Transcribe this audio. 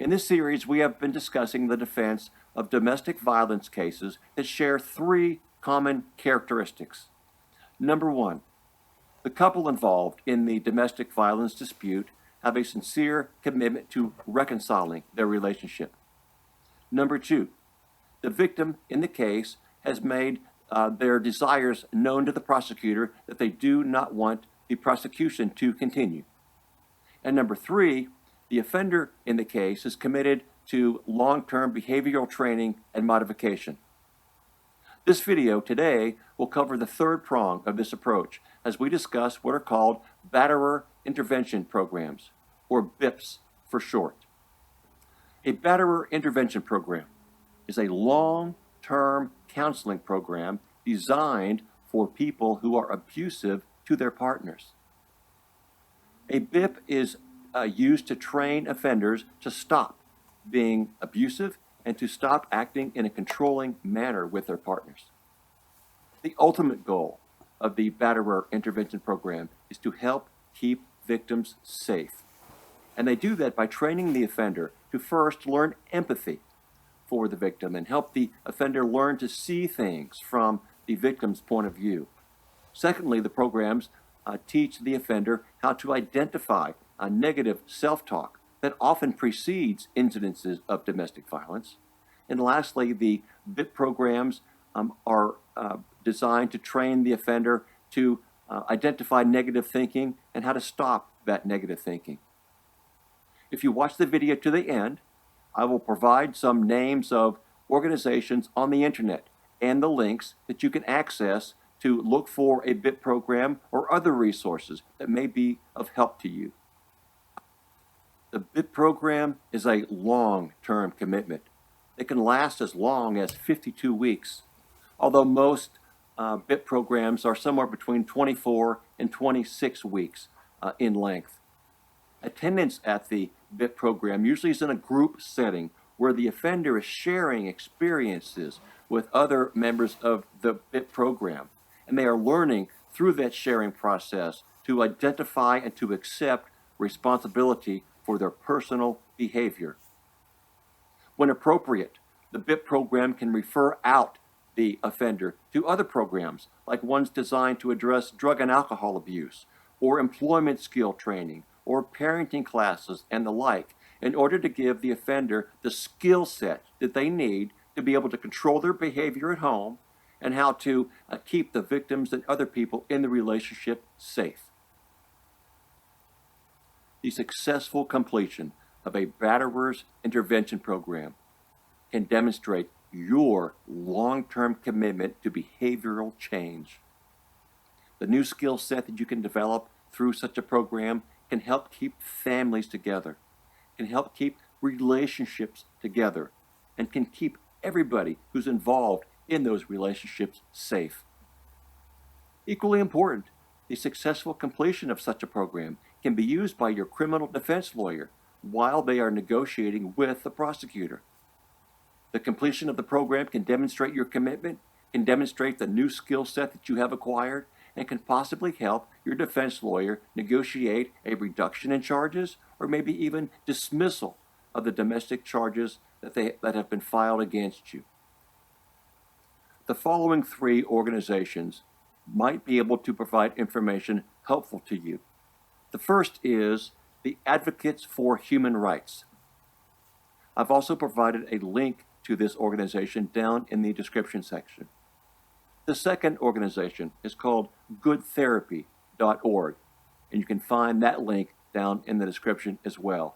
In this series, we have been discussing the defense of domestic violence cases that share three common characteristics. Number one, the couple involved in the domestic violence dispute have a sincere commitment to reconciling their relationship. Number two, the victim in the case has made their desires known to the prosecutor that they do not want the prosecution to continue. And number three, the offender in the case is committed to long-term behavioral training and modification. This video today will cover the third prong of this approach as we discuss what are called Batterer intervention programs, or BIPs for short. A Batterer intervention program is a long-term counseling program designed for people who are abusive to their partners. A BIP is used to train offenders to stop being abusive and to stop acting in a controlling manner with their partners. The ultimate goal of the Batterer intervention program is to help keep victims safe. And they do that by training the offender to first learn empathy for the victim and help the offender learn to see things from the victim's point of view. Secondly, the programs teach the offender how to identify a negative self-talk that often precedes incidences of domestic violence. And lastly, the BIP programs are designed to train the offender to identify negative thinking and how to stop that negative thinking. If you watch the video to the end, I will provide some names of organizations on the internet and the links that you can access to look for a BIP program or other resources that may be of help to you. The BIP program is a long-term commitment. It can last as long as 52 weeks, although most BIP programs are somewhere between 24 and 26 weeks in length. Attendance at the BIP program usually is in a group setting where the offender is sharing experiences with other members of the BIP program, and they are learning through that sharing process to identify and to accept responsibility for their personal behavior. When appropriate, the BIP program can refer out the offender to other programs, like ones designed to address drug and alcohol abuse, or employment skill training, or parenting classes and the like, in order to give the offender the skill set that they need to be able to control their behavior at home and how to keep the victims and other people in the relationship safe. The successful completion of a Batterers intervention program can demonstrate your long-term commitment to behavioral change. The new skill set that you can develop through such a program can help keep families together, can help keep relationships together, and can keep everybody who's involved in those relationships safe. Equally important, the successful completion of such a program can be used by your criminal defense lawyer while they are negotiating with the prosecutor. The completion of the program can demonstrate your commitment, can demonstrate the new skill set that you have acquired, and can possibly help your defense lawyer negotiate a reduction in charges or maybe even dismissal of the domestic charges that have been filed against you. The following three organizations might be able to provide information helpful to you. The first is the Advocates for Human Rights. I've also provided a link to this organization down in the description section. The second organization is called goodtherapy.org, and you can find that link down in the description as well.